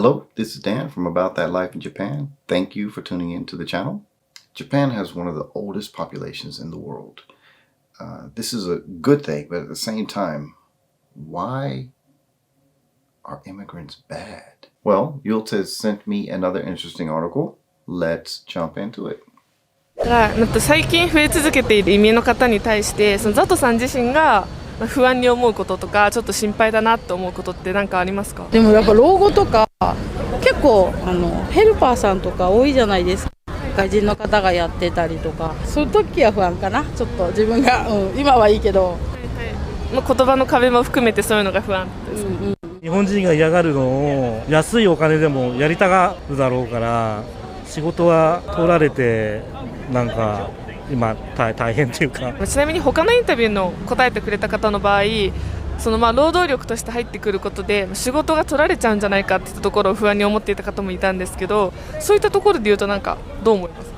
Hello, this is Dan from About That Life in Japan. Thank you for tuning in to the channel. Japan has one of the oldest populations in the world. This is a good thing, but at the same time, why are immigrants bad? Well, Yulte has sent me another interesting article. Let's jump into it. 最近増え続けている移民の方に対してそのザトさん自身が不安に思うこととかちょっと心配だなって思うことって何かありますか？でもやっぱ老後とか結構ヘルパーさんとか多いじゃないですか。外人の方がやってたりとか、そういう時は不安かな。ちょっと自分が、今はいいけど、言葉の壁も含めてそういうのが不安です、日本人が嫌がるのを安いお金でもやりたがるだろうから仕事は取られてなんか今大変っていうか。ちなみに他のインタビューの答えてくれた方の場合その労働力として入ってくることで仕事が取られちゃうんじゃないかっていったところを不安に思っていた方もいたんですけど、そういったところで言うとなんかどう思いますか？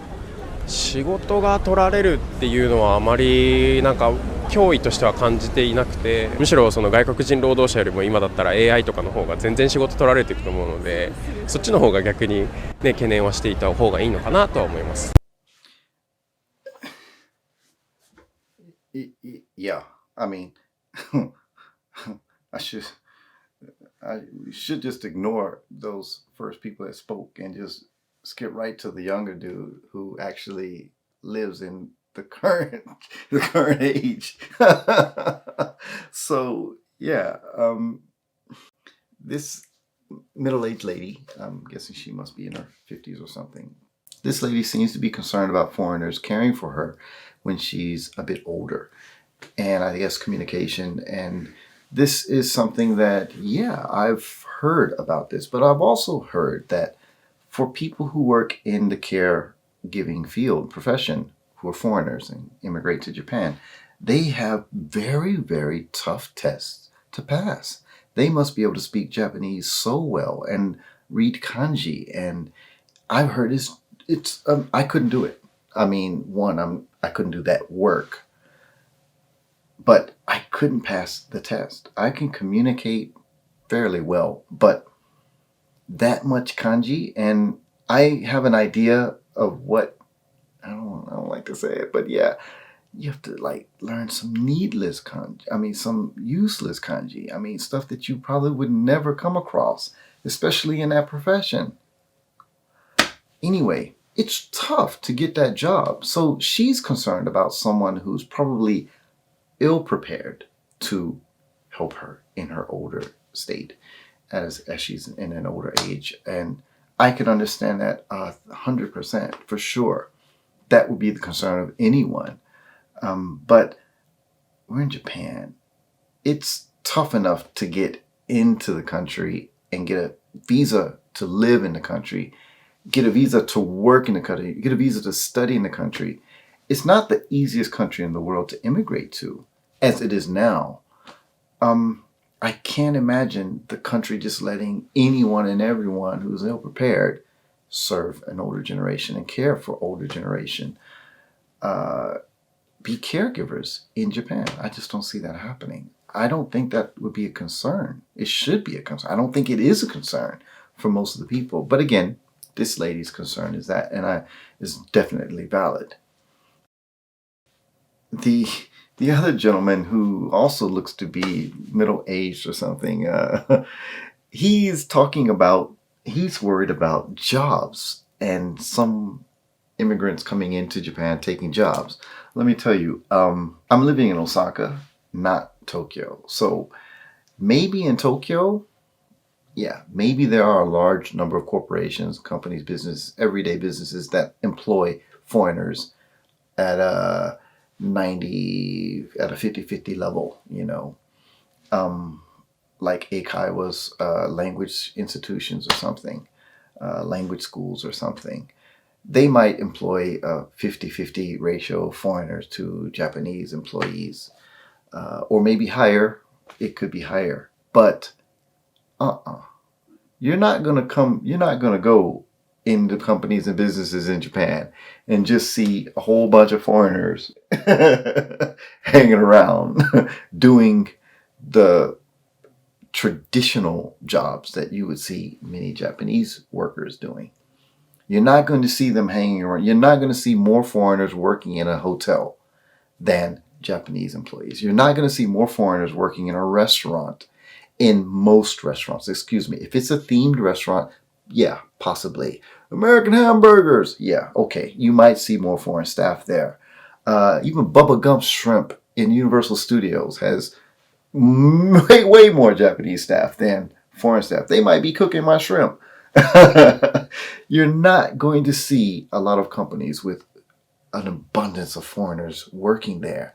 仕事が取られるっていうのはあまりなんか脅威としては感じていなくて、むしろその外国人労働者よりも今だったら AI とかの方が全然仕事取られていくと思うので、そっちの方が逆に、ね、懸念はしていた方がいいのかなとは思います。Yeah, I mean, I should just ignore those first people that spoke and just skip right to the younger dude who actually lives in the current age. So yeah, this middle-aged lady, I'm guessing she must be in her 50s or something. This lady seems to be concerned about foreigners caring for her when she's a bit older, and I guess communication. And this is something that, yeah, I've heard about this, but I've also heard that for people who work in the caregiving field profession, who are foreigners and immigrate to Japan, they have very, very tough tests to pass. They must be able to speak Japanese so well and read kanji, and I've heard it's I couldn't do it. I mean, I couldn't do that work, but I couldn't pass the test. I can communicate fairly well, but that much kanji, and I have an idea of what, I don't like to say it, but yeah, you have to like learn some needless kanji. I mean, some useless kanji. I mean, stuff that you probably would never come across, especially in that profession. Anyway, it's tough to get that job. So she's concerned about someone who's probably ill-prepared to help her in her older state as she's in an older age. And I can understand that 100% for sure. That would be the concern of anyone. But we're in Japan. It's tough enough to get into the country and get a visa to live in the country, get a visa to work in the country, get a visa to study in the country. It's not the easiest country in the world to immigrate to, as it is now. I can't imagine the country just letting anyone and everyone who's ill-prepared serve an older generation and care for older generation. Be caregivers in Japan. I just don't see that happening. I don't think that would be a concern. It should be a concern. I don't think it is a concern for most of the people. But again, this lady's concern is that, and is definitely valid. The other gentleman who also looks to be middle-aged or something, he's worried about jobs and some immigrants coming into Japan taking jobs. Let me tell you, I'm living in Osaka, not Tokyo. So maybe in Tokyo, yeah, maybe there are a large number of corporations, companies, everyday businesses that employ foreigners at a 50-50 level, you know. Like Eikai was language institutions or something, language schools or something. They might employ a 50-50 ratio of foreigners to Japanese employees, or maybe higher. It could be higher, but you're not gonna go into companies and businesses in Japan and just see a whole bunch of foreigners hanging around doing the traditional jobs that you would see many Japanese workers doing. You're not going to see them hanging around. You're not going to see more foreigners working in a hotel than Japanese employees. You're not going to see more foreigners working in a restaurant, in most restaurants. Excuse me. If it's a themed restaurant, yeah, possibly. American hamburgers, yeah, okay. You might see more foreign staff there. Even Bubba Gump's Shrimp in Universal Studios has way more Japanese staff than foreign staff. They might be cooking my shrimp. You're not going to see a lot of companies with an abundance of foreigners working there.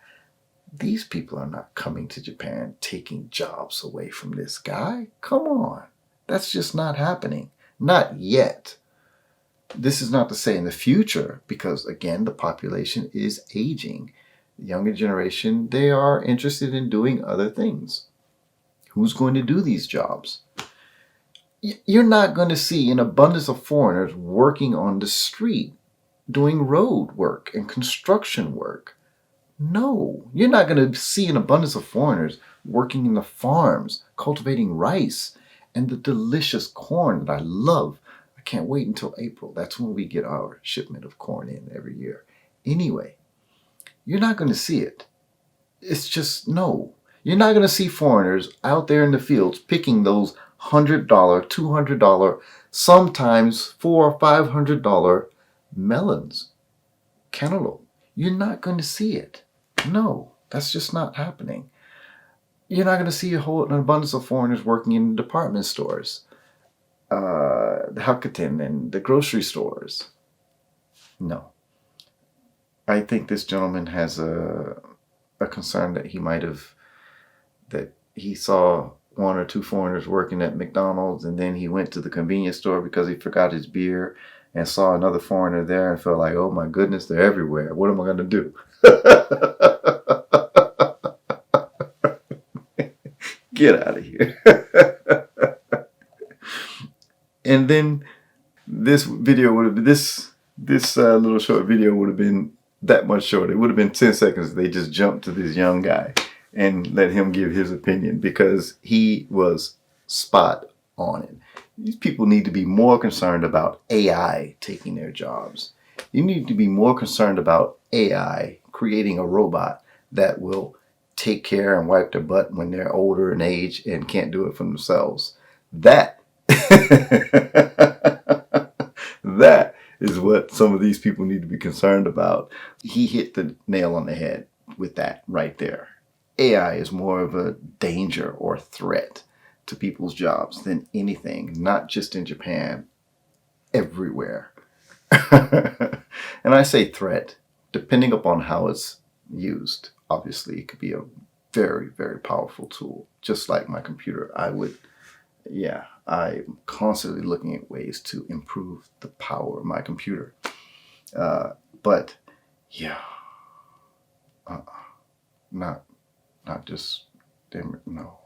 These people are not coming to Japan taking jobs away from this guy. Come on. That's just not happening. Not yet. This is not to say in the future, because again, the population is aging. The younger generation, they are interested in doing other things. Who's going to do these jobs? You're not going to see an abundance of foreigners working on the street, doing road work and construction work. No, you're not going to see an abundance of foreigners working in the farms, cultivating rice and the delicious corn that I love. I can't wait until April. That's when we get our shipment of corn in every year. Anyway, you're not going to see it. It's just no. You're not going to see foreigners out there in the fields picking those $100, $200, sometimes $400 or $500 melons, cantaloupe. You're not going to see it. No, that's just not happening. You're not going to see an abundance of foreigners working in department stores, the Hakuten and the grocery stores. No. I think this gentleman has a concern that he saw one or two foreigners working at McDonald's, and then he went to the convenience store because he forgot his beer and saw another foreigner there and felt like, oh my goodness, they're everywhere. What am I going to do? Get out of here. And then this video would have been, this little short video would have been that much shorter. It would have been 10 seconds. They just jumped to this young guy and let him give his opinion because he was spot on it. These people need to be more concerned about AI taking their jobs. You need to be more concerned about AI creating a robot that will take care and wipe their butt when they're older in age and can't do it for themselves. That that is what some of these people need to be concerned about. He hit the nail on the head with that right there. AI is more of a danger or threat to people's jobs than anything, not just in Japan, everywhere. And I say threat, depending upon how it's used. Obviously, it could be a very, very powerful tool, just like my computer. I'm constantly looking at ways to improve the power of my computer. But yeah, not just, no.